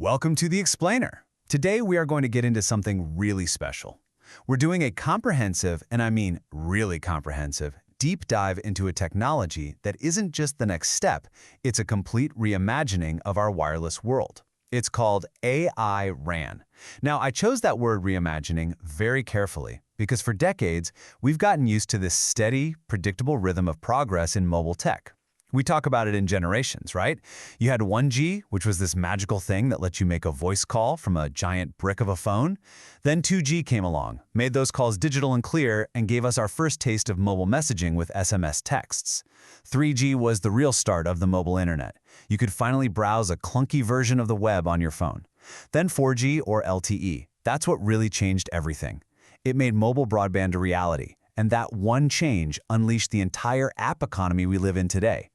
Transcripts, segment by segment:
Welcome to The Explainer. Today we are going to get into something really special. We're doing a comprehensive, and I mean really comprehensive, deep dive into a technology that isn't just the next step, it's a complete reimagining of our wireless world. It's called AI RAN. Now, I chose that word reimagining very carefully because for decades, we've gotten used to this steady, predictable rhythm of progress in mobile tech. We talk about it in generations, right? You had 1G, which was this magical thing that let you make a voice call from a giant brick of a phone. Then 2G came along, made those calls digital and clear, and gave us our first taste of mobile messaging with SMS texts. 3G was the real start of the mobile internet. You could finally browse a clunky version of the web on your phone. Then 4G or LTE. That's what really changed everything. It made mobile broadband a reality, and that one change unleashed the entire app economy we live in today.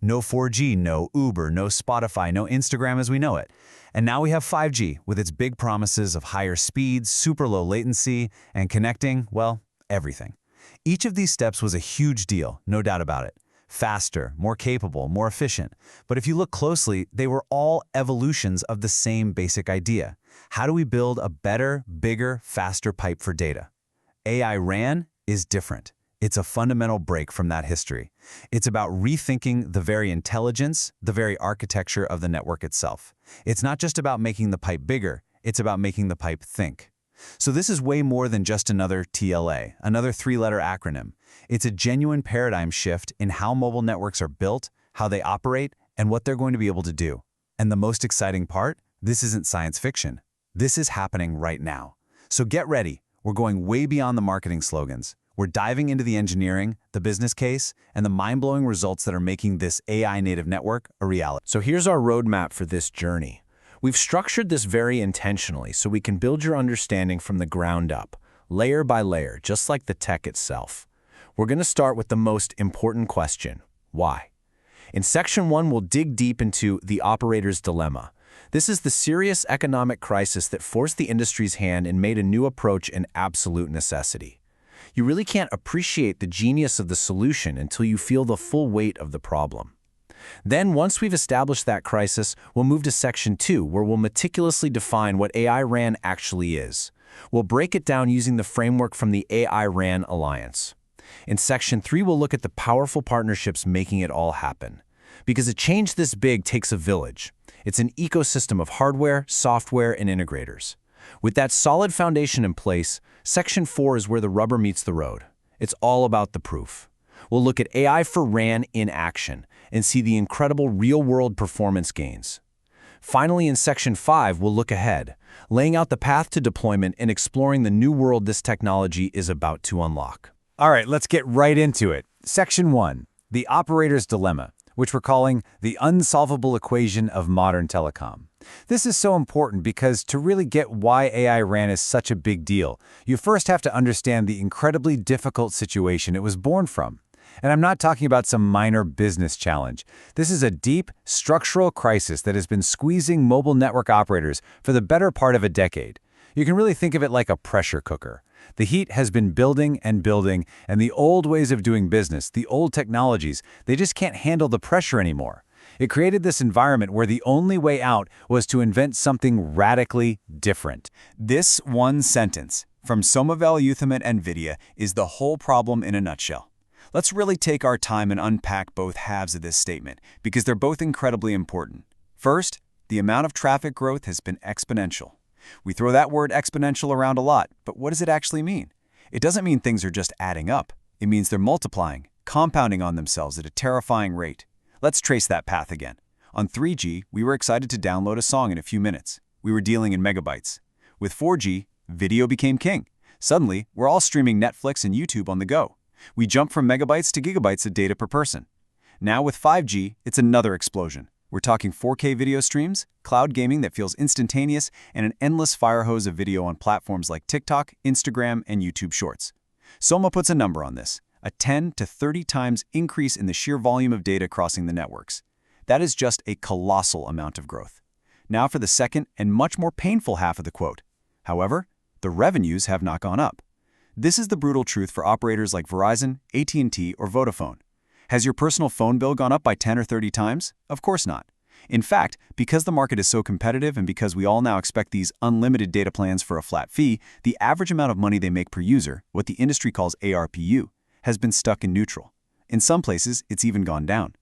No 4G, no Uber, no Spotify, no Instagram as we know it. And now we have 5G with its big promises of higher speeds, super low latency, and connecting, well, everything. Each of these steps was a huge deal, no doubt about it. Faster, more capable, more efficient. But if you look closely, they were all evolutions of the same basic idea. How do we build a better, bigger, faster pipe for data? AI RAN is different. It's a fundamental break from that history. It's about rethinking the very intelligence, the very architecture of the network itself. It's not just about making the pipe bigger, it's about making the pipe think. So this is way more than just another TLA, another three-letter acronym. It's a genuine paradigm shift in how mobile networks are built, how they operate, and what they're going to be able to do. And the most exciting part? This isn't science fiction. This is happening right now. So get ready. We're going way beyond the marketing slogans. We're diving into the engineering, the business case, and the mind-blowing results that are making this AI-native network a reality. So here's our roadmap for this journey. We've structured this very intentionally so we can build your understanding from the ground up, layer by layer, just like the tech itself. We're going to start with the most important question: why? In Section 1, we'll dig deep into the operator's dilemma. This is the serious economic crisis that forced the industry's hand and made a new approach an absolute necessity. You really can't appreciate the genius of the solution until you feel the full weight of the problem. Then, once we've established that crisis, we'll move to Section 2, where we'll meticulously define what AI RAN actually is. We'll break it down using the framework from the AI RAN Alliance. In Section 3, we'll look at the powerful partnerships making it all happen. Because a change this big takes a village. It's an ecosystem of hardware, software, and integrators. With that solid foundation in place, Section 4 is where the rubber meets the road. It's all about the proof. We'll look at AI for RAN in action and see the incredible real-world performance gains. Finally, in Section 5, we'll look ahead, laying out the path to deployment and exploring the new world this technology is about to unlock. All right, let's get right into it. Section 1, the operator's dilemma, which we're calling the unsolvable equation of modern telecom. This is so important because to really get why AI RAN is such a big deal, you first have to understand the incredibly difficult situation it was born from. And I'm not talking about some minor business challenge. This is a deep, structural crisis that has been squeezing mobile network operators for the better part of a decade. You can really think of it like a pressure cooker. The heat has been building and building, and the old ways of doing business, the old technologies, they just can't handle the pressure anymore. It created this environment where the only way out was to invent something radically different. This one sentence from Somavell Youtham at NVIDIA is the whole problem in a nutshell. Let's really take our time and unpack both halves of this statement, because they're both incredibly important. First, the amount of traffic growth has been exponential. We throw that word exponential around a lot, but what does it actually mean? It doesn't mean things are just adding up. It means they're multiplying, compounding on themselves at a terrifying rate. Let's trace that path again. On 3G, we were excited to download a song in a few minutes. We were dealing in megabytes. With 4G, video became king. Suddenly, we're all streaming Netflix and YouTube on the go. We jumped from megabytes to gigabytes of data per person. Now with 5G, it's another explosion. We're talking 4K video streams, cloud gaming that feels instantaneous, and an endless fire hose of video on platforms like TikTok, Instagram, and YouTube Shorts. Soma puts a number on this: a 10 to 30 times increase in the sheer volume of data crossing the networks. That is just a colossal amount of growth. Now for the second and much more painful half of the quote. However, the revenues have not gone up. This is the brutal truth for operators like Verizon, AT&T, or Vodafone. Has your personal phone bill gone up by 10 or 30 times? Of course not. In fact, because the market is so competitive and because we all now expect these unlimited data plans for a flat fee, the average amount of money they make per user, what the industry calls ARPU, has been stuck in neutral. In some places, it's even gone down.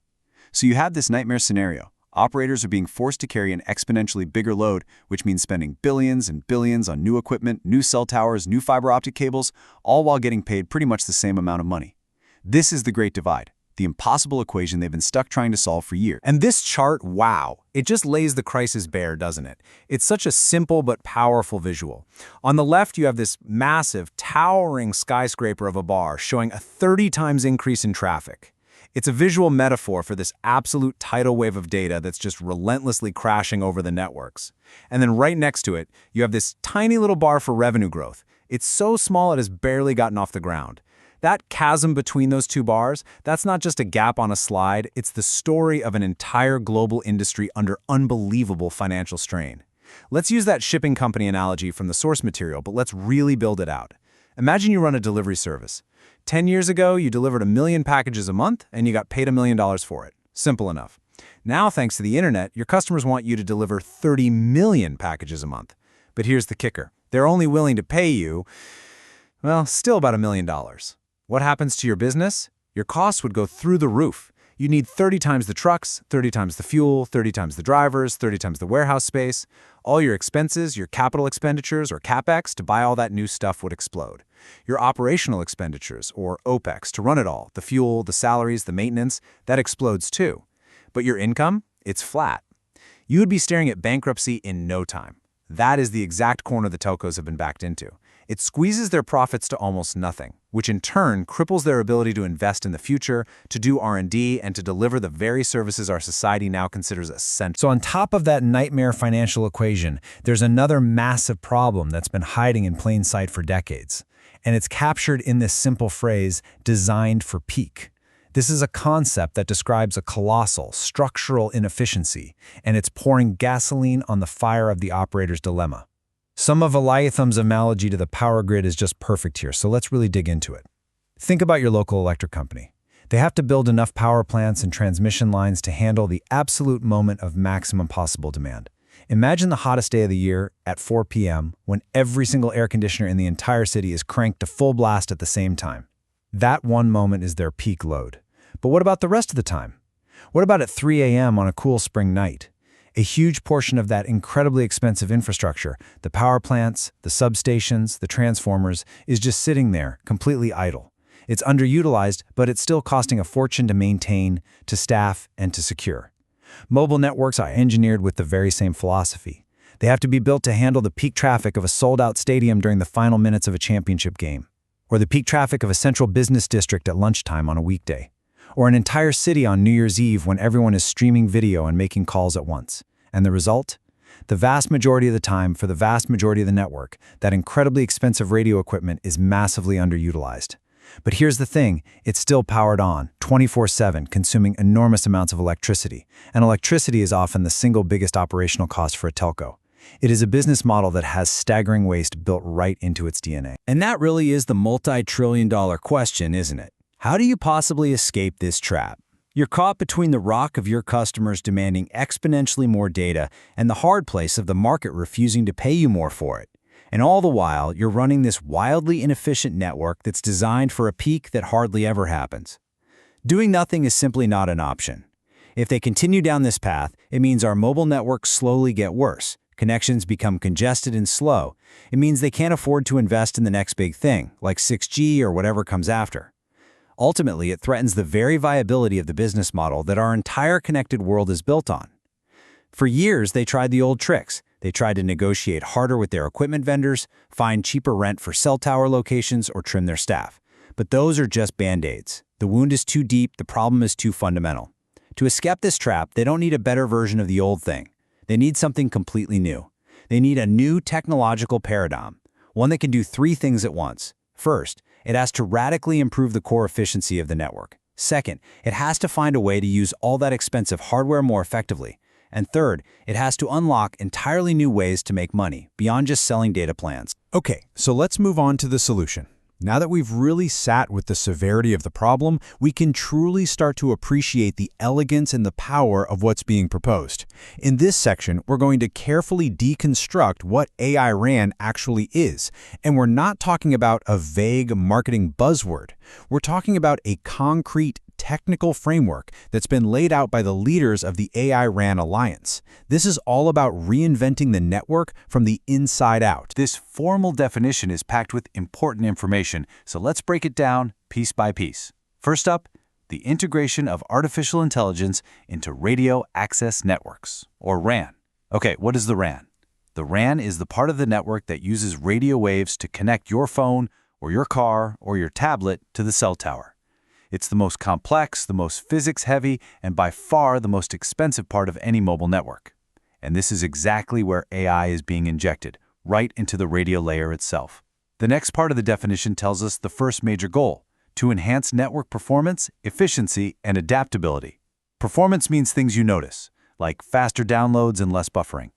So you have this nightmare scenario. Operators are being forced to carry an exponentially bigger load, which means spending billions and billions on new equipment, new cell towers, new fiber optic cables, all while getting paid pretty much the same amount of money. This is the Great Divide, the impossible equation they've been stuck trying to solve for years. And this chart, wow, it just lays the crisis bare, doesn't it? It's such a simple but powerful visual. On the left, you have this massive, towering skyscraper of a bar showing a 30 times increase in traffic. It's a visual metaphor for this absolute tidal wave of data that's just relentlessly crashing over the networks. And then right next to it, you have this tiny little bar for revenue growth. It's so small it has barely gotten off the ground. That chasm between those two bars, that's not just a gap on a slide, it's the story of an entire global industry under unbelievable financial strain. Let's use that shipping company analogy from the source material, but let's really build it out. Imagine you run a delivery service. 10 years ago, you delivered 1 million packages a month and you got paid $1 million for it. Simple enough. Now, thanks to the internet, your customers want you to deliver 30 million packages a month. But here's the kicker. They're only willing to pay you, well, still about $1 million. What happens to your business? Your costs would go through the roof. You need 30 times the trucks, 30 times the fuel, 30 times the drivers, 30 times the warehouse space. All your expenses, your capital expenditures or CapEx to buy all that new stuff would explode. Your operational expenditures, or OpEx, to run it all, the fuel, the salaries, the maintenance, that explodes too. But your income? It's flat. You would be staring at bankruptcy in no time. That is the exact corner the telcos have been backed into. It squeezes their profits to almost nothing, which in turn cripples their ability to invest in the future, to do R&D, and to deliver the very services our society now considers essential. So on top of that nightmare financial equation, there's another massive problem that's been hiding in plain sight for decades. And it's captured in this simple phrase, designed for peak. This is a concept that describes a colossal, structural inefficiency, and it's pouring gasoline on the fire of the operator's dilemma. Some of Eliatham's analogy to the power grid is just perfect here, so let's really dig into it. Think about your local electric company. They have to build enough power plants and transmission lines to handle the absolute moment of maximum possible demand. Imagine the hottest day of the year at 4 p.m. when every single air conditioner in the entire city is cranked to full blast at the same time. That one moment is their peak load. But what about the rest of the time? What about at 3 a.m. on a cool spring night? A huge portion of that incredibly expensive infrastructure, the power plants, the substations, the transformers, is just sitting there, completely idle. It's underutilized, but it's still costing a fortune to maintain, to staff, and to secure. Mobile networks are engineered with the very same philosophy. They have to be built to handle the peak traffic of a sold-out stadium during the final minutes of a championship game, or the peak traffic of a central business district at lunchtime on a weekday, or an entire city on New Year's Eve when everyone is streaming video and making calls at once. And the result? The vast majority of the time, for the vast majority of the network, that incredibly expensive radio equipment is massively underutilized. But here's the thing, it's still powered on, 24/7, consuming enormous amounts of electricity. And electricity is often the single biggest operational cost for a telco. It is a business model that has staggering waste built right into its DNA. And that really is the multi-trillion-dollar question, isn't it? How do you possibly escape this trap? You're caught between the rock of your customers demanding exponentially more data and the hard place of the market refusing to pay you more for it. And all the while, you're running this wildly inefficient network that's designed for a peak that hardly ever happens. Doing nothing is simply not an option. If they continue down this path, it means our mobile networks slowly get worse. Connections become congested and slow. It means they can't afford to invest in the next big thing, like 6G or whatever comes after. Ultimately, it threatens the very viability of the business model that our entire connected world is built on. For years, they tried the old tricks. They tried to negotiate harder with their equipment vendors, find cheaper rent for cell tower locations, or trim their staff. But those are just band-aids. The wound is too deep, the problem is too fundamental. To escape this trap, they don't need a better version of the old thing. They need something completely new. They need a new technological paradigm, one that can do three things at once. First, it has to radically improve the core efficiency of the network. Second, it has to find a way to use all that expensive hardware more effectively. And third, it has to unlock entirely new ways to make money, beyond just selling data plans. Okay, so let's move on to the solution. Now that we've really sat with the severity of the problem, we can truly start to appreciate the elegance and the power of what's being proposed. In this section, we're going to carefully deconstruct what AI RAN actually is. And we're not talking about a vague marketing buzzword. We're talking about a concrete technical framework that's been laid out by the leaders of the AI RAN Alliance. This is all about reinventing the network from the inside out. This formal definition is packed with important information, so let's break it down piece by piece. First up, the integration of artificial intelligence into radio access networks, or RAN. Okay, what is the RAN? The RAN is the part of the network that uses radio waves to connect your phone or your car or your tablet to the cell tower. It's the most complex, the most physics-heavy, and by far the most expensive part of any mobile network. And this is exactly where AI is being injected, right into the radio layer itself. The next part of the definition tells us the first major goal: to enhance network performance, efficiency, and adaptability. Performance means things you notice, like faster downloads and less buffering.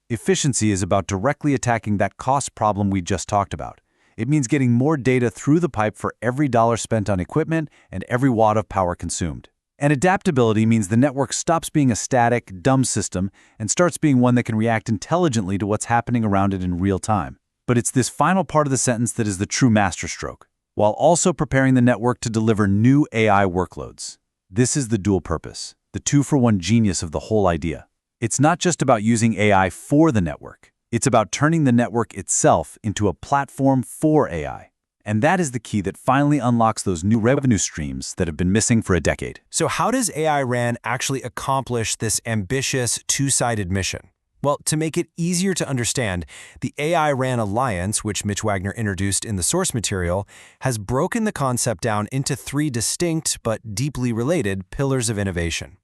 Efficiency is about directly attacking that cost problem we just talked about. It means getting more data through the pipe for every dollar spent on equipment and every watt of power consumed. And adaptability means the network stops being a static, dumb system and starts being one that can react intelligently to what's happening around it in real time. But it's this final part of the sentence that is the true masterstroke, while also preparing the network to deliver new AI workloads. This is the dual purpose, the two-for-one genius of the whole idea. It's not just about using AI for the network. It's about turning the network itself into a platform for AI. And that is the key that finally unlocks those new revenue streams that have been missing for a decade. So how does AI RAN actually accomplish this ambitious two-sided mission? Well, to make it easier to understand, the AI RAN Alliance, which Mitch Wagner introduced in the source material, has broken the concept down into three distinct but deeply related pillars of innovation.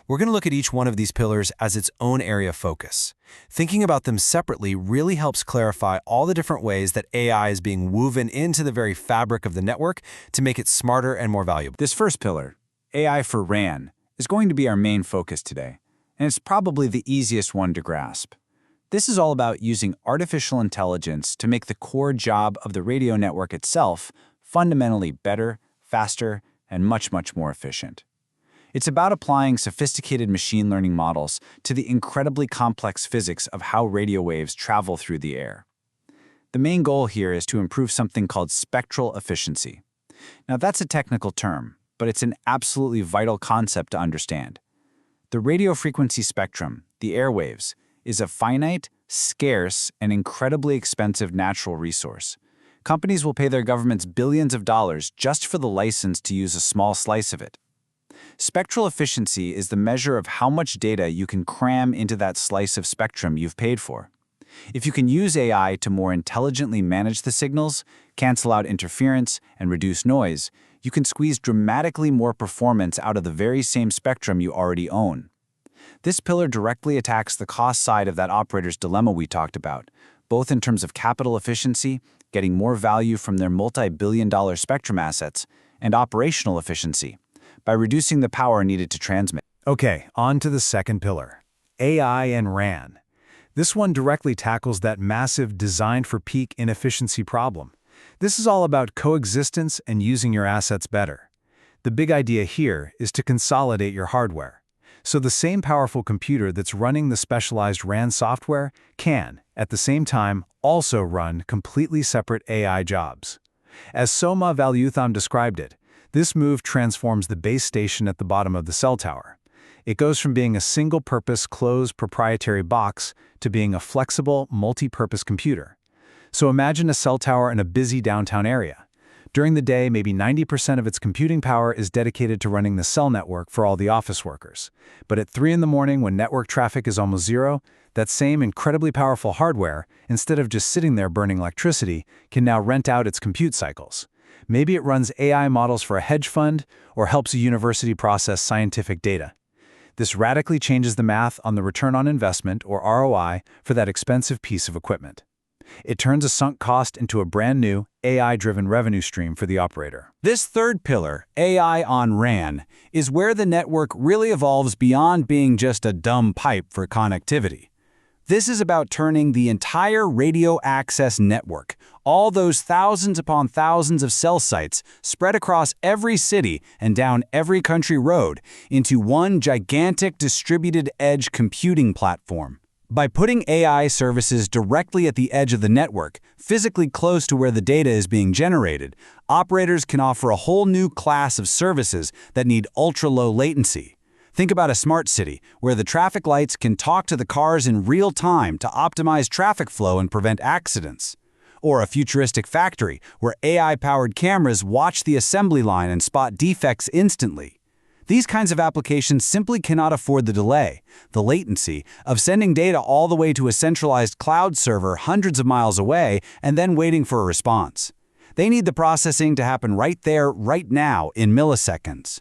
We're going to look at each one of these pillars as its own area of focus. Thinking about them separately really helps clarify all the different ways that AI is being woven into the very fabric of the network to make it smarter and more valuable. This first pillar, AI for RAN, is going to be our main focus today, and it's probably the easiest one to grasp. This is all about using artificial intelligence to make the core job of the radio network itself fundamentally better, faster, and much more efficient. It's about applying sophisticated machine learning models to the incredibly complex physics of how radio waves travel through the air. The main goal here is to improve something called spectral efficiency. Now, that's a technical term, but it's an absolutely vital concept to understand. The radio frequency spectrum, the airwaves, is a finite, scarce, and incredibly expensive natural resource. Companies will pay their governments billions of dollars just for the license to use a small slice of it. Spectral efficiency is the measure of how much data you can cram into that slice of spectrum you've paid for. If you can use AI to more intelligently manage the signals, cancel out interference, and reduce noise, you can squeeze dramatically more performance out of the very same spectrum you already own. This pillar directly attacks the cost side of that operator's dilemma we talked about, both in terms of capital efficiency, getting more value from their multi-billion-dollar spectrum assets, and operational efficiency, by reducing the power needed to transmit. Okay, on to the second pillar, AI and RAN. This one directly tackles that massive design-for-peak inefficiency problem. This is all about coexistence and using your assets better. The big idea here is to consolidate your hardware. So the same powerful computer that's running the specialized RAN software can, at the same time, also run completely separate AI jobs. As Soma Valutham described it, this move transforms the base station at the bottom of the cell tower. It goes from being a single-purpose, closed, proprietary box to being a flexible, multi-purpose computer. So imagine a cell tower in a busy downtown area. During the day, maybe 90% of its computing power is dedicated to running the cell network for all the office workers. But at 3 in the morning, when network traffic is almost zero, that same incredibly powerful hardware, instead of just sitting there burning electricity, can now rent out its compute cycles. Maybe it runs AI models for a hedge fund or helps a university process scientific data. This radically changes the math on the return on investment, or ROI, for that expensive piece of equipment. It turns a sunk cost into a brand new, AI-driven revenue stream for the operator. This third pillar, AI on RAN, is where the network really evolves beyond being just a dumb pipe for connectivity. This is about turning the entire radio access network, All those thousands upon thousands of cell sites spread across every city and down every country road into one gigantic distributed edge computing platform. By putting AI services directly at the edge of the network, physically close to where the data is being generated, operators can offer a whole new class of services that need ultra-low latency. Think about a smart city, where the traffic lights can talk to the cars in real time to optimize traffic flow and prevent accidents. Or a futuristic factory, where AI-powered cameras watch the assembly line and spot defects instantly. These kinds of applications simply cannot afford the delay, the latency, of sending data all the way to a centralized cloud server hundreds of miles away and then waiting for a response. They need the processing to happen right there, right now, in milliseconds.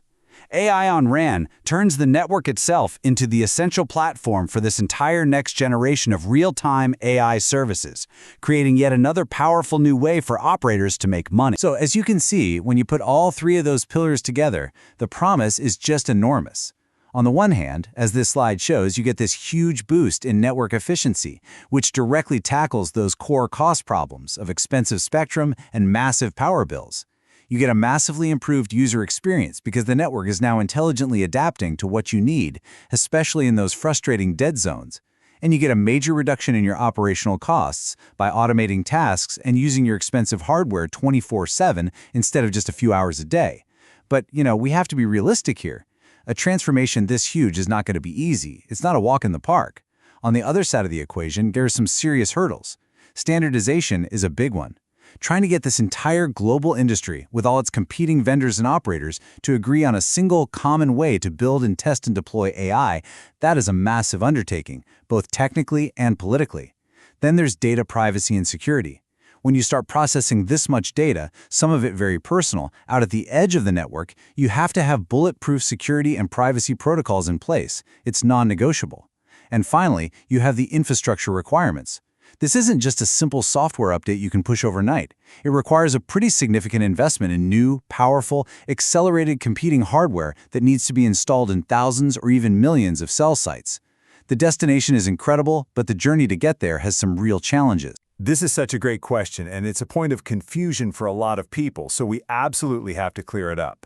AI on RAN turns the network itself into the essential platform for this entire next generation of real-time AI services, creating yet another powerful new way for operators to make money. So as you can see, when you put all three of those pillars together, the promise is just enormous. On the one hand, as this slide shows, you get this huge boost in network efficiency, which directly tackles those core cost problems of expensive spectrum and massive power bills. You get a massively improved user experience because the network is now intelligently adapting to what you need, especially in those frustrating dead zones. And you get a major reduction in your operational costs by automating tasks and using your expensive hardware 24/7 instead of just a few hours a day. But, we have to be realistic here. A transformation this huge is not going to be easy. It's not a walk in the park. On the other side of the equation, there are some serious hurdles. Standardization is a big one. Trying to get this entire global industry, with all its competing vendors and operators, to agree on a single common way to build and test and deploy AI, that is a massive undertaking, both technically and politically. Then there's data privacy and security. When you start processing this much data, some of it very personal, out at the edge of the network, you have to have bulletproof security and privacy protocols in place. It's non-negotiable. And finally, you have the infrastructure requirements. This isn't just a simple software update you can push overnight. It requires a pretty significant investment in new, powerful, accelerated computing hardware that needs to be installed in thousands or even millions of cell sites. The destination is incredible, but the journey to get there has some real challenges. This is such a great question, and it's a point of confusion for a lot of people, so we absolutely have to clear it up.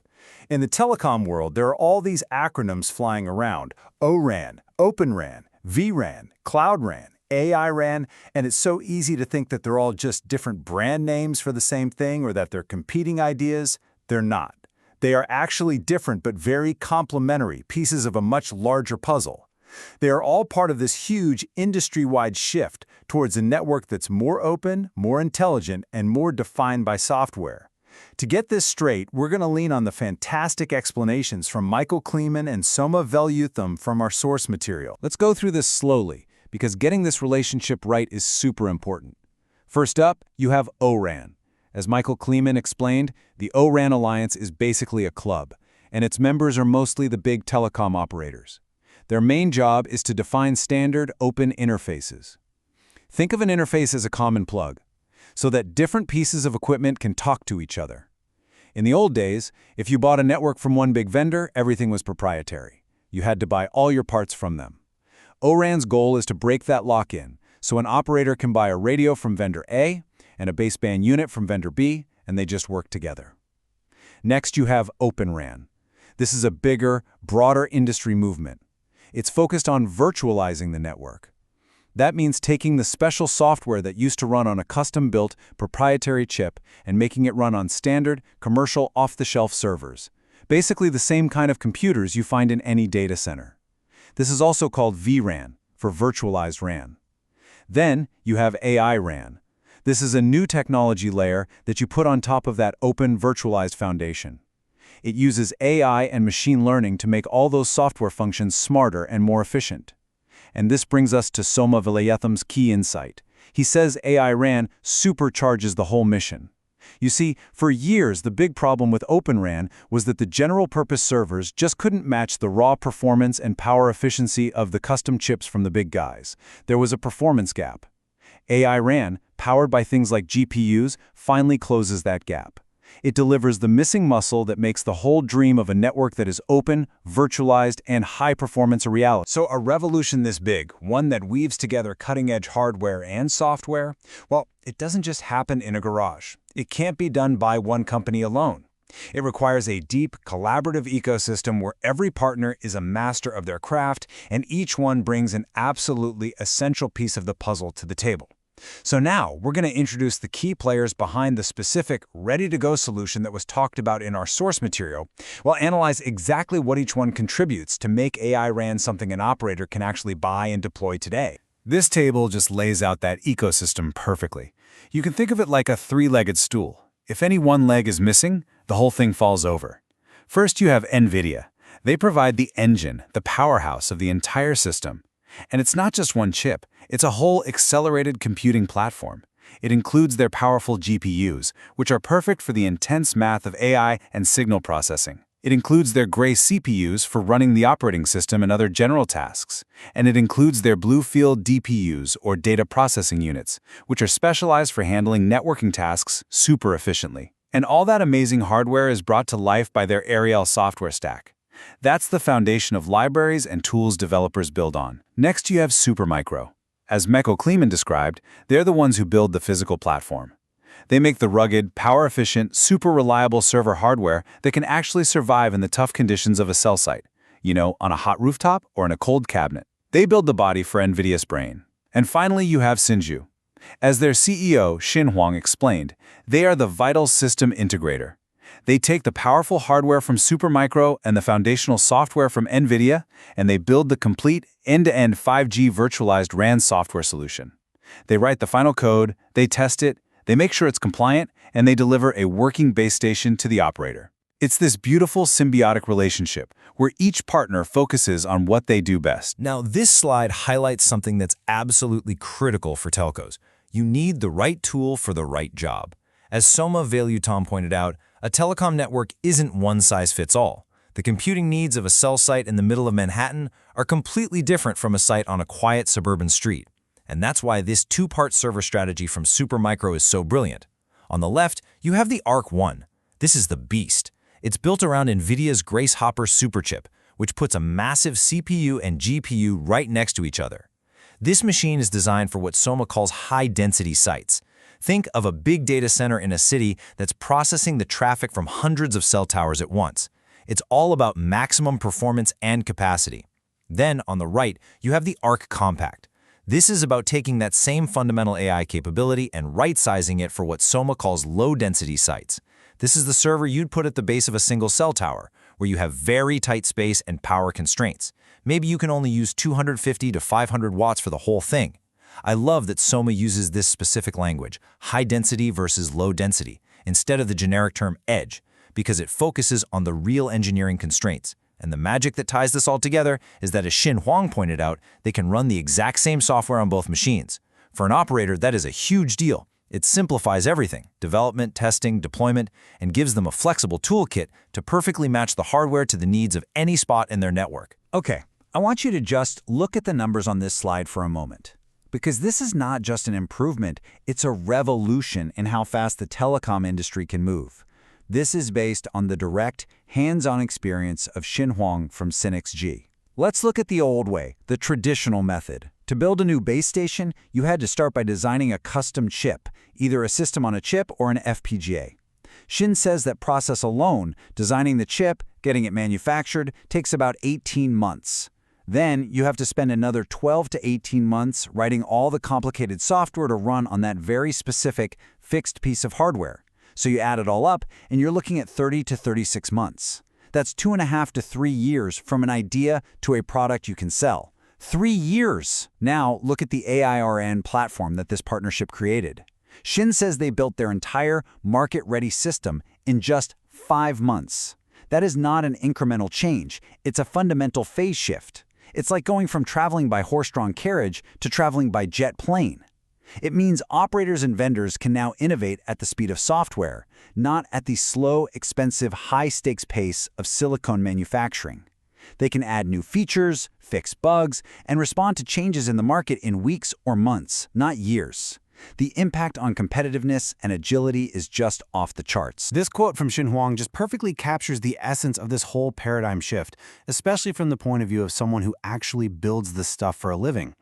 In the telecom world, there are all these acronyms flying around: O-RAN, Open RAN, vRAN, Cloud RAN, AI RAN, and it's so easy to think that they're all just different brand names for the same thing or that they're competing ideas. They're not. They are actually different but very complementary pieces of a much larger puzzle. They are all part of this huge industry-wide shift towards a network that's more open, more intelligent, and more defined by software. To get this straight, we're going to lean on the fantastic explanations from Michael Kleeman and Soma Velutham from our source material. Let's go through this slowly, because getting this relationship right is super important. First up, you have O-RAN. As Michael Kleeman explained, the O-RAN Alliance is basically a club, and its members are mostly the big telecom operators. Their main job is to define standard, open interfaces. Think of an interface as a common plug, so that different pieces of equipment can talk to each other. In the old days, if you bought a network from one big vendor, everything was proprietary. You had to buy all your parts from them. O-RAN's goal is to break that lock-in, so an operator can buy a radio from vendor A and a baseband unit from vendor B, and they just work together. Next, you have Open RAN. This is a bigger, broader industry movement. It's focused on virtualizing the network. That means taking the special software that used to run on a custom-built, proprietary chip and making it run on standard, commercial, off-the-shelf servers. Basically the same kind of computers you find in any data center. This is also called vRAN, for virtualized RAN. Then you have AI RAN. This is a new technology layer that you put on top of that open, virtualized foundation. It uses AI and machine learning to make all those software functions smarter and more efficient. And this brings us to Soma Velayatham's key insight. He says AI RAN supercharges the whole mission. You see, for years the big problem with Open RAN was that the general-purpose servers just couldn't match the raw performance and power efficiency of the custom chips from the big guys. There was a performance gap. AI RAN, powered by things like GPUs, finally closes that gap. It delivers the missing muscle that makes the whole dream of a network that is open, virtualized, and high-performance a reality. So a revolution this big, one that weaves together cutting-edge hardware and software, well, it doesn't just happen in a garage. It can't be done by one company alone. It requires a deep, collaborative ecosystem where every partner is a master of their craft and each one brings an absolutely essential piece of the puzzle to the table. So now, we're going to introduce the key players behind the specific, ready-to-go solution that was talked about in our source material. We'll analyze exactly what each one contributes to make AI RAN something an operator can actually buy and deploy today. This table just lays out that ecosystem perfectly. You can think of it like a three-legged stool. If any one leg is missing, the whole thing falls over. First, you have NVIDIA. They provide the engine, the powerhouse of the entire system. And it's not just one chip, it's a whole accelerated computing platform. It includes their powerful GPUs, which are perfect for the intense math of AI and signal processing. It includes their Grace CPUs for running the operating system and other general tasks. And it includes their Bluefield DPUs, or data processing units, which are specialized for handling networking tasks super efficiently. And all that amazing hardware is brought to life by their Ariel software stack. That's the foundation of libraries and tools developers build on. Next, you have Supermicro. As Meko Kleeman described, they're the ones who build the physical platform. They make the rugged, power-efficient, super reliable server hardware that can actually survive in the tough conditions of a cell site, on a hot rooftop or in a cold cabinet. They build the body for NVIDIA's brain. And finally, you have SynXG. As their CEO, Xin Huang, explained, they are the vital system integrator. They take the powerful hardware from Supermicro and the foundational software from NVIDIA, and they build the complete end-to-end 5G virtualized RAN software solution. They write the final code, they test it, they make sure it's compliant, and they deliver a working base station to the operator. It's this beautiful symbiotic relationship where each partner focuses on what they do best. Now, this slide highlights something that's absolutely critical for telcos. You need the right tool for the right job. As Soma Valutam pointed out, a telecom network isn't one-size-fits-all. The computing needs of a cell site in the middle of Manhattan are completely different from a site on a quiet suburban street. And that's why this two-part server strategy from Supermicro is so brilliant. On the left, you have the ARK-1. This is the beast. It's built around NVIDIA's Grace Hopper superchip, which puts a massive CPU and GPU right next to each other. This machine is designed for what Soma calls high-density sites. Think of a big data center in a city that's processing the traffic from hundreds of cell towers at once. It's all about maximum performance and capacity. Then, on the right, you have the ARK Compact. This is about taking that same fundamental AI capability and right-sizing it for what Soma calls low-density sites. This is the server you'd put at the base of a single cell tower, where you have very tight space and power constraints. Maybe you can only use 250 to 500 watts for the whole thing. I love that Soma uses this specific language, high density versus low density, instead of the generic term edge, because it focuses on the real engineering constraints. And the magic that ties this all together is that, as Xin Huang pointed out, they can run the exact same software on both machines. For an operator, that is a huge deal. It simplifies everything, development, testing, deployment, and gives them a flexible toolkit to perfectly match the hardware to the needs of any spot in their network. Okay, I want you to just look at the numbers on this slide for a moment. Because this is not just an improvement, it's a revolution in how fast the telecom industry can move. This is based on the direct, hands-on experience of Xin Huang from SynXG. Let's look at the old way, the traditional method. To build a new base station, you had to start by designing a custom chip, either a system on a chip or an FPGA. Xin says that process alone, designing the chip, getting it manufactured, takes about 18 months. Then you have to spend another 12 to 18 months writing all the complicated software to run on that very specific, fixed piece of hardware. So you add it all up, and you're looking at 30 to 36 months. That's 2.5 to 3 years from an idea to a product you can sell. 3 years! Now look at the AIRN platform that this partnership created. Xin says they built their entire market-ready system in just 5 months. That is not an incremental change. It's a fundamental phase shift. It's like going from traveling by horse-drawn carriage to traveling by jet plane. It means operators and vendors can now innovate at the speed of software, not at the slow, expensive, high-stakes pace of silicon manufacturing. They can add new features, fix bugs, and respond to changes in the market in weeks or months, not years. The impact on competitiveness and agility is just off the charts. This quote from Xinhuang just perfectly captures the essence of this whole paradigm shift, especially from the point of view of someone who actually builds this stuff for a living.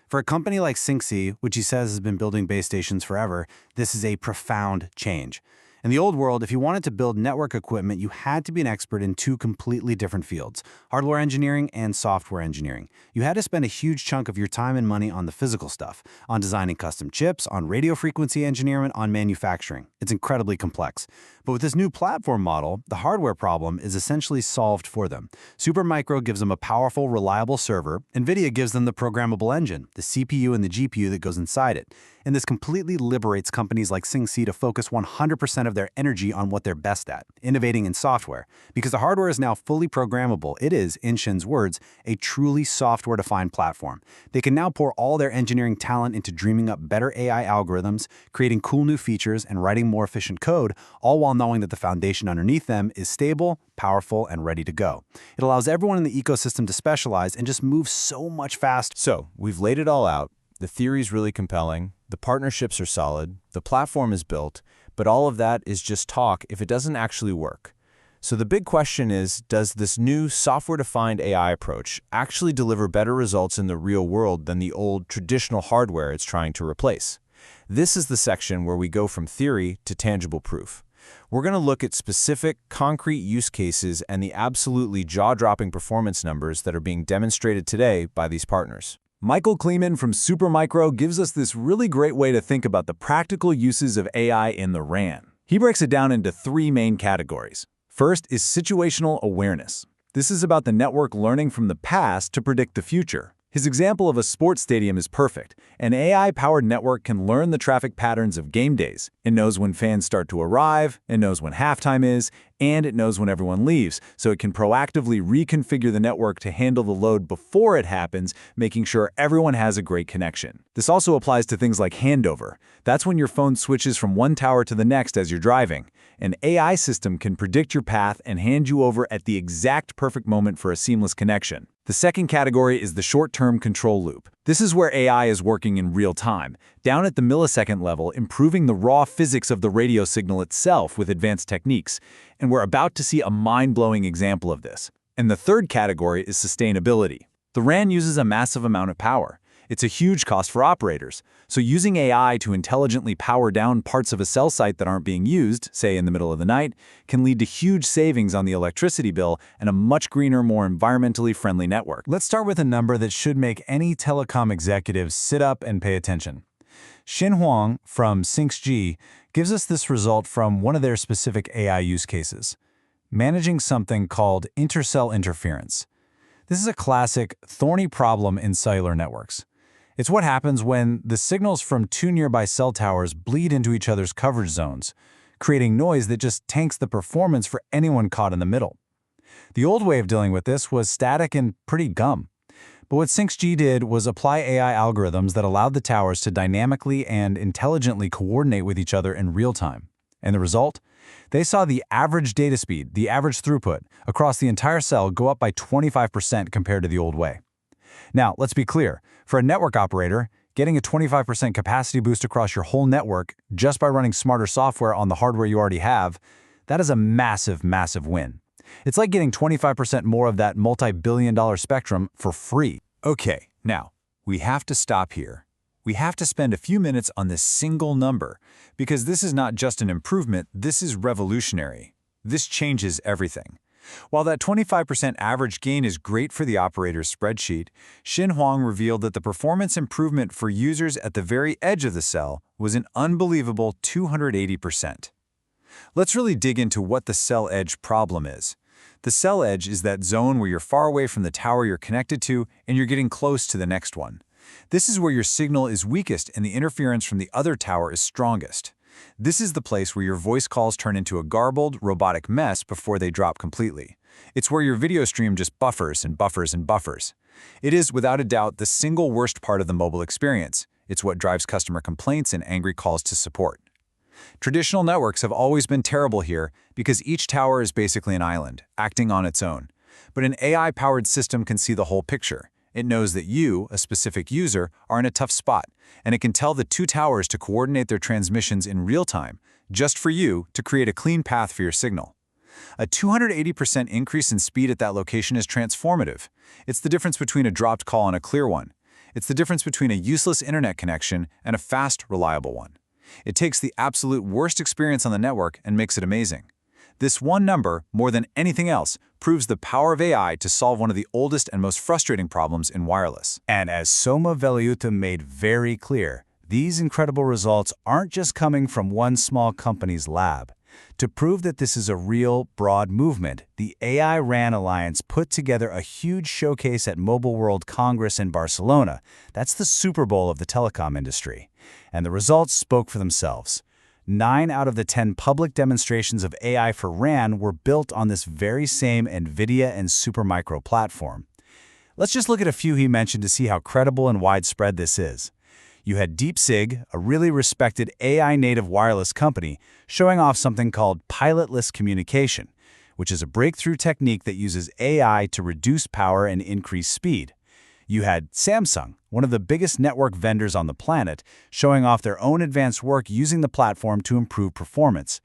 For a company like SynXG, which he says has been building base stations forever, this is a profound change. In the old world, if you wanted to build network equipment, you had to be an expert in two completely different fields, hardware engineering and software engineering. You had to spend a huge chunk of your time and money on the physical stuff, on designing custom chips, on radio frequency engineering, on manufacturing. It's incredibly complex. But with this new platform model, the hardware problem is essentially solved for them. Supermicro gives them a powerful, reliable server. NVIDIA gives them the programmable engine, the CPU and the GPU that goes inside it. And this completely liberates companies like SynXG to focus 100% of their energy on what they're best at, innovating in software. Because the hardware is now fully programmable, it is, in Shin's words, a truly software-defined platform. They can now pour all their engineering talent into dreaming up better AI algorithms, creating cool new features, and writing more efficient code, all while knowing that the foundation underneath them is stable, powerful, and ready to go. It allows everyone in the ecosystem to specialize and just move so much faster. So, we've laid it all out. The theory's really compelling, the partnerships are solid, the platform is built, but all of that is just talk if it doesn't actually work. So the big question is, does this new software-defined AI approach actually deliver better results in the real world than the old traditional hardware it's trying to replace? This is the section where we go from theory to tangible proof. We're going to look at specific, concrete use cases and the absolutely jaw-dropping performance numbers that are being demonstrated today by these partners. Michael Kleeman from Supermicro gives us this really great way to think about the practical uses of AI in the RAN. He breaks it down into three main categories. First is situational awareness. This is about the network learning from the past to predict the future. His example of a sports stadium is perfect. An AI-powered network can learn the traffic patterns of game days. It knows when fans start to arrive, it knows when halftime is, and it knows when everyone leaves, so it can proactively reconfigure the network to handle the load before it happens, making sure everyone has a great connection. This also applies to things like handover. That's when your phone switches from one tower to the next as you're driving. An AI system can predict your path and hand you over at the exact perfect moment for a seamless connection. The second category is the short-term control loop. This is where AI is working in real time, down at the millisecond level, improving the raw physics of the radio signal itself with advanced techniques. And we're about to see a mind-blowing example of this. And the third category is sustainability. The RAN uses a massive amount of power. It's a huge cost for operators. So using AI to intelligently power down parts of a cell site that aren't being used, say in the middle of the night, can lead to huge savings on the electricity bill and a much greener, more environmentally friendly network. Let's start with a number that should make any telecom executive sit up and pay attention. Xinhuang from SynXG gives us this result from one of their specific AI use cases, managing something called intercell interference. This is a classic, thorny problem in cellular networks. It's what happens when the signals from two nearby cell towers bleed into each other's coverage zones, creating noise that just tanks the performance for anyone caught in the middle. The old way of dealing with this was static and pretty gum. But what SynXG did was apply AI algorithms that allowed the towers to dynamically and intelligently coordinate with each other in real time. And the result? They saw the average data speed, the average throughput, across the entire cell go up by 25% compared to the old way. Now, let's be clear. For a network operator, getting a 25% capacity boost across your whole network just by running smarter software on the hardware you already have, that is a massive, massive win. It's like getting 25% more of that multi-billion-dollar spectrum for free. Okay, now, we have to stop here. We have to spend a few minutes on this single number, because this is not just an improvement, this is revolutionary. This changes everything. While that 25% average gain is great for the operator's spreadsheet, Xinhuang revealed that the performance improvement for users at the very edge of the cell was an unbelievable 280%. Let's really dig into what the cell edge problem is. The cell edge is that zone where you're far away from the tower you're connected to and you're getting close to the next one. This is where your signal is weakest and the interference from the other tower is strongest. This is the place where your voice calls turn into a garbled, robotic mess before they drop completely. It's where your video stream just buffers and buffers and buffers. It is, without a doubt, the single worst part of the mobile experience. It's what drives customer complaints and angry calls to support. Traditional networks have always been terrible here because each tower is basically an island, acting on its own. But an AI-powered system can see the whole picture. It knows that you, a specific user, are in a tough spot, and it can tell the two towers to coordinate their transmissions in real time, just for you, to create a clean path for your signal. A 280% increase in speed at that location is transformative. It's the difference between a dropped call and a clear one. It's the difference between a useless internet connection and a fast, reliable one. It takes the absolute worst experience on the network and makes it amazing. This one number, more than anything else, proves the power of AI to solve one of the oldest and most frustrating problems in wireless. And as Soma Veliuta made very clear, these incredible results aren't just coming from one small company's lab. To prove that this is a real, broad movement, the AI RAN Alliance put together a huge showcase at Mobile World Congress in Barcelona. That's the Super Bowl of the telecom industry. And the results spoke for themselves. 9 out of the 10 public demonstrations of AI for RAN were built on this very same NVIDIA and Supermicro platform. Let's just look at a few he mentioned to see how credible and widespread this is. You had DeepSig, a really respected AI-native wireless company, showing off something called pilotless communication, which is a breakthrough technique that uses AI to reduce power and increase speed. You had Samsung, one of the biggest network vendors on the planet, showing off their own advanced work using the platform to improve performance.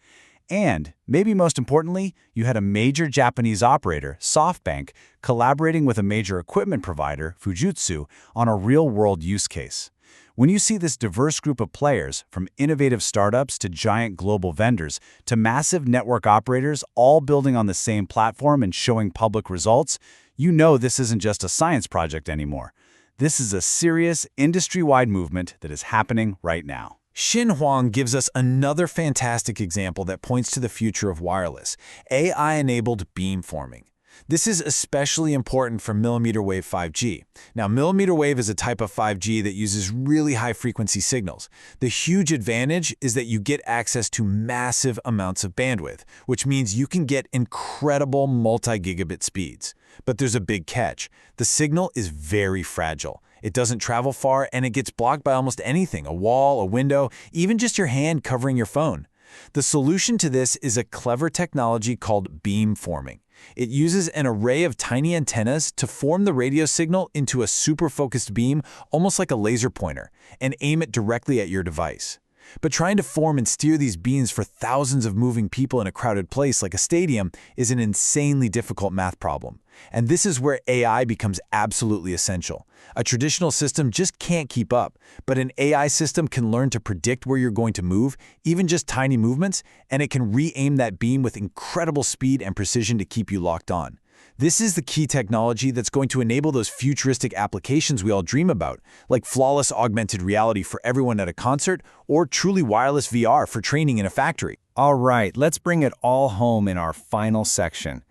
And, maybe most importantly, you had a major Japanese operator, SoftBank, collaborating with a major equipment provider, Fujitsu, on a real-world use case. When you see this diverse group of players, from innovative startups to giant global vendors to massive network operators all building on the same platform and showing public results, you know this isn't just a science project anymore. This is a serious, industry-wide movement that is happening right now. Xin Huang gives us another fantastic example that points to the future of wireless: AI-enabled beamforming. This is especially important for mmWave 5G. Now, mmWave is a type of 5G that uses really high-frequency signals. The huge advantage is that you get access to massive amounts of bandwidth, which means you can get incredible multi-gigabit speeds. But there's a big catch. The signal is very fragile. It doesn't travel far, and it gets blocked by almost anything: a wall, a window, even just your hand covering your phone. The solution to this is a clever technology called beamforming. It uses an array of tiny antennas to form the radio signal into a super-focused beam, almost like a laser pointer, and aim it directly at your device. But trying to form and steer these beams for thousands of moving people in a crowded place like a stadium is an insanely difficult math problem. And this is where AI becomes absolutely essential. A traditional system just can't keep up, but an AI system can learn to predict where you're going to move, even just tiny movements, and it can re-aim that beam with incredible speed and precision to keep you locked on. This is the key technology that's going to enable those futuristic applications we all dream about, like flawless augmented reality for everyone at a concert or truly wireless VR for training in a factory. All right, let's bring it all home in our final section.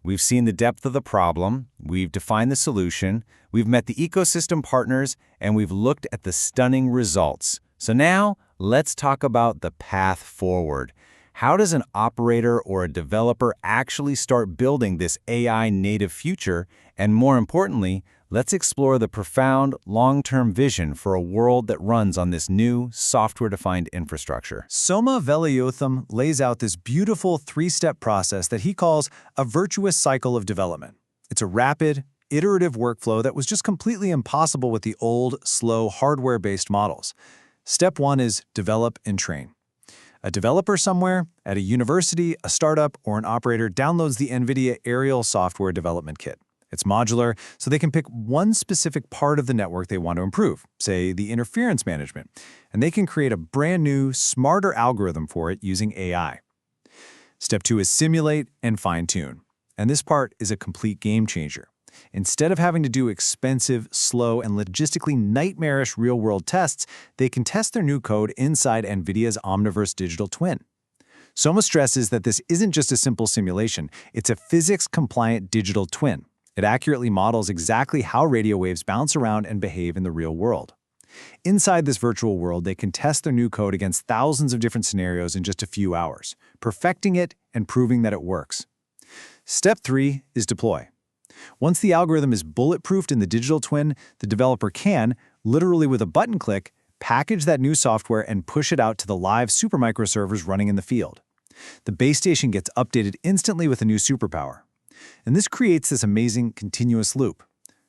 We've seen the depth of the problem, we've defined the solution, we've met the ecosystem partners, and we've looked at the stunning results. So now, let's talk about the path forward. How does an operator or a developer actually start building this AI-native future? And more importantly, let's explore the profound, long-term vision for a world that runs on this new, software-defined infrastructure. Soma Veliutham lays out this beautiful 3-step process that he calls a virtuous cycle of development. It's a rapid, iterative workflow that was just completely impossible with the old, slow, hardware-based models. Step 1 is develop and train. A developer somewhere, at a university, a startup, or an operator downloads the NVIDIA Aerial Software Development Kit. It's modular, so they can pick one specific part of the network they want to improve, say the interference management, and they can create a brand new, smarter algorithm for it using AI. Step 2 is simulate and fine-tune, and this part is a complete game changer. Instead of having to do expensive, slow, and logistically nightmarish real-world tests, they can test their new code inside NVIDIA's Omniverse digital twin. Soma stresses that this isn't just a simple simulation, it's a physics-compliant digital twin. It accurately models exactly how radio waves bounce around and behave in the real world. Inside this virtual world, they can test their new code against thousands of different scenarios in just a few hours, perfecting it and proving that it works. Step 3 is deploy. Once the algorithm is bulletproofed in the digital twin, the developer can, literally with a button click, package that new software and push it out to the live Supermicro servers running in the field. The base station gets updated instantly with a new superpower. And this creates this amazing continuous loop.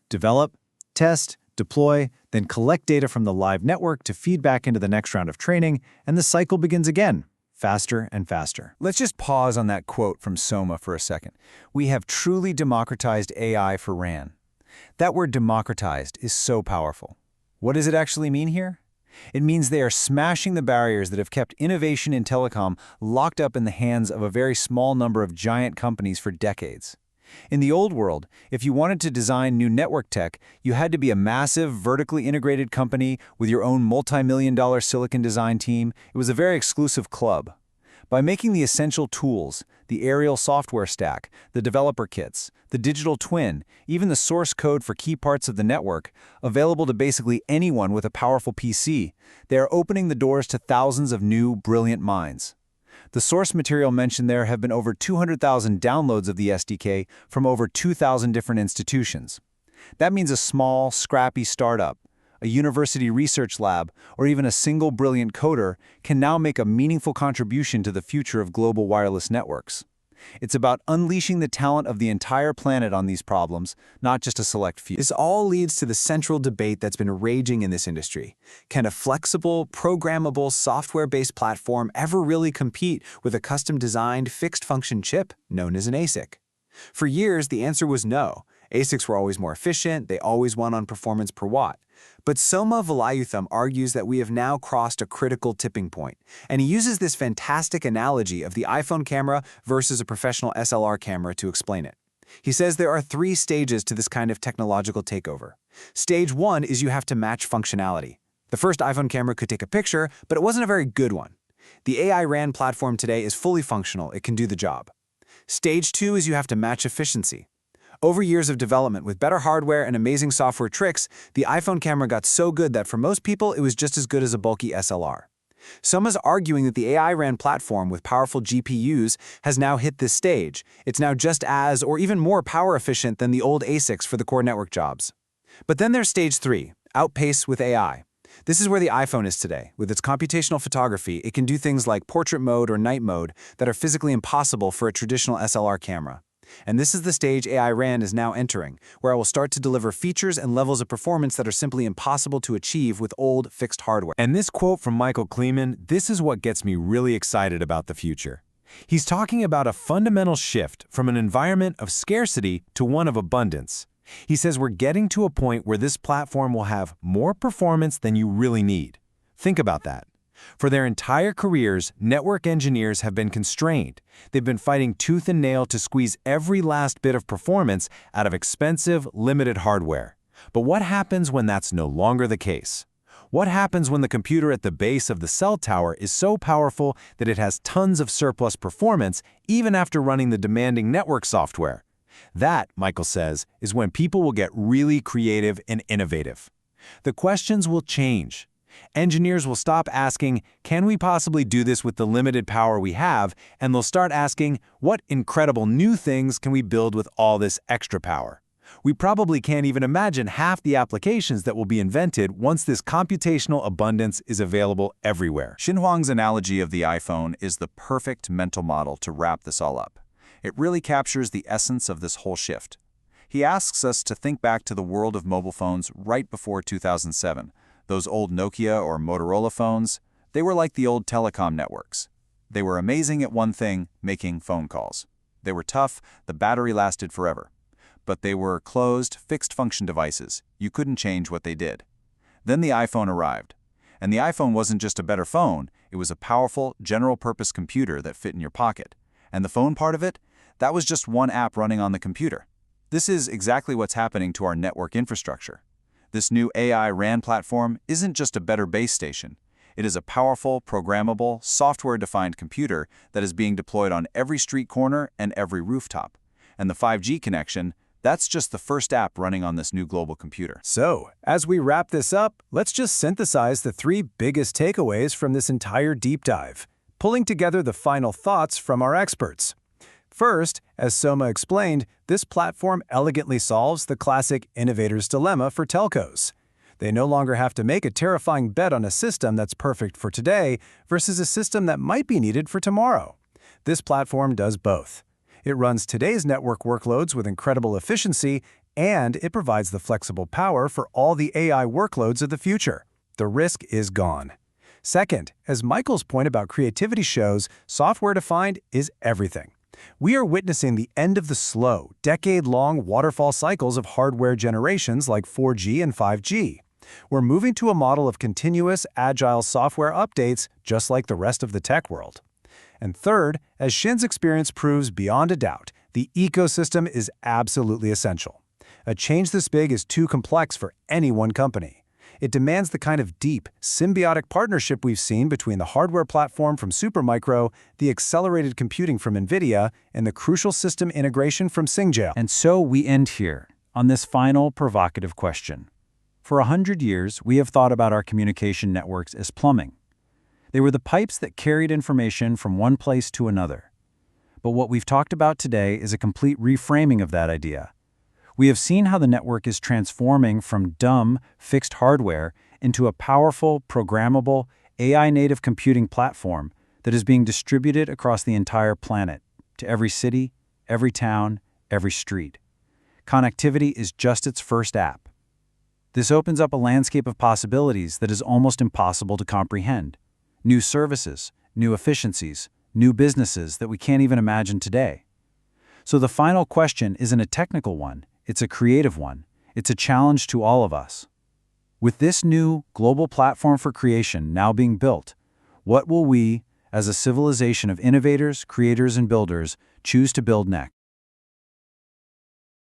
Develop, Test, deploy, then collect data from the live network to feed back into the next round of training, and the cycle begins again, faster and faster. Let's just pause on that quote from Soma for a second. We have truly democratized AI for RAN. That word democratized is so powerful. What does it actually mean here? It means they are smashing the barriers that have kept innovation in telecom locked up in the hands of a very small number of giant companies for decades. In the old world, if you wanted to design new network tech, you had to be a massive, vertically integrated company with your own multi-million-dollar silicon design team. It was a very exclusive club. By making the essential tools, the aerial software stack, the developer kits, the digital twin, even the source code for key parts of the network, available to basically anyone with a powerful PC, they are opening the doors to thousands of new, brilliant minds. The source material mentioned there have been over 200,000 downloads of the SDK from over 2,000 different institutions. That means a small, scrappy startup, a university research lab, or even a single brilliant coder can now make a meaningful contribution to the future of global wireless networks. It's about unleashing the talent of the entire planet on these problems, not just a select few. This all leads to the central debate that's been raging in this industry. Can a flexible, programmable, software-based platform ever really compete with a custom-designed, fixed-function chip known as an ASIC? For years, the answer was no. ASICs were always more efficient, they always won on performance per watt. But Soma Velayutham argues that we have now crossed a critical tipping point, and he uses this fantastic analogy of the iPhone camera versus a professional SLR camera to explain it. He says there are 3 stages to this kind of technological takeover. Stage 1 is you have to match functionality. The first iPhone camera could take a picture, but it wasn't a very good one. The AI RAN platform today is fully functional, it can do the job. Stage 2 is you have to match efficiency. Over years of development with better hardware and amazing software tricks, the iPhone camera got so good that for most people it was just as good as a bulky SLR. Soma's arguing that the AI RAN platform with powerful GPUs has now hit this stage. It's now just as or even more power efficient than the old ASICs for the core network jobs. But then there's stage 3, outpace with AI. This is where the iPhone is today. With its computational photography, it can do things like portrait mode or night mode that are physically impossible for a traditional SLR camera. And this is the stage AI RAN is now entering, where I will start to deliver features and levels of performance that are simply impossible to achieve with old, fixed hardware. And this quote from Michael Kleeman, this is what gets me really excited about the future. He's talking about a fundamental shift from an environment of scarcity to one of abundance. He says we're getting to a point where this platform will have more performance than you really need. Think about that. For their entire careers, network engineers have been constrained. They've been fighting tooth and nail to squeeze every last bit of performance out of expensive, limited hardware. But what happens when that's no longer the case? What happens when the computer at the base of the cell tower is so powerful that it has tons of surplus performance even after running the demanding network software? That, Michael says, is when people will get really creative and innovative. The questions will change. Engineers will stop asking, can we possibly do this with the limited power we have? And they'll start asking, what incredible new things can we build with all this extra power? We probably can't even imagine half the applications that will be invented once this computational abundance is available everywhere. Xinhuang's analogy of the iPhone is the perfect mental model to wrap this all up. It really captures the essence of this whole shift. He asks us to think back to the world of mobile phones right before 2007. Those old Nokia or Motorola phones, they were like the old telecom networks. They were amazing at one thing, making phone calls. They were tough, the battery lasted forever. But they were closed, fixed-function devices. You couldn't change what they did. Then the iPhone arrived. And the iPhone wasn't just a better phone, it was a powerful, general-purpose computer that fit in your pocket. And the phone part of it? That was just one app running on the computer. This is exactly what's happening to our network infrastructure. This new AI RAN platform isn't just a better base station. It is a powerful, programmable, software-defined computer that is being deployed on every street corner and every rooftop. And the 5G connection, that's just the first app running on this new global computer. So, as we wrap this up, let's just synthesize the 3 biggest takeaways from this entire deep dive, pulling together the final thoughts from our experts. First, as Soma explained, this platform elegantly solves the classic innovator's dilemma for telcos. They no longer have to make a terrifying bet on a system that's perfect for today versus a system that might be needed for tomorrow. This platform does both. It runs today's network workloads with incredible efficiency And it provides the flexible power for all the AI workloads of the future. The risk is gone. Second, as Michael's point about creativity shows, software-defined is everything. We are witnessing the end of the slow, decade-long waterfall cycles of hardware generations like 4G and 5G. We're moving to a model of continuous, agile software updates just like the rest of the tech world. And third, as Shin's experience proves beyond a doubt, the ecosystem is absolutely essential. A change this big is too complex for any one company. It demands the kind of deep, symbiotic partnership we've seen between the hardware platform from Supermicro, the accelerated computing from NVIDIA, and the crucial system integration from SynXG. And so we end here, on this final provocative question. For 100 years, we have thought about our communication networks as plumbing. They were the pipes that carried information from one place to another. But what we've talked about today is a complete reframing of that idea. We have seen how the network is transforming from dumb, fixed hardware into a powerful, programmable, AI-native computing platform that is being distributed across the entire planet, to every city, every town, every street. Connectivity is just its first app. This opens up a landscape of possibilities that is almost impossible to comprehend. New services, new efficiencies, new businesses that we can't even imagine today. So the final question isn't a technical one. It's a creative one. It's a challenge to all of us. With this new global platform for creation now being built, what will we, as a civilization of innovators, creators, and builders, choose to build next?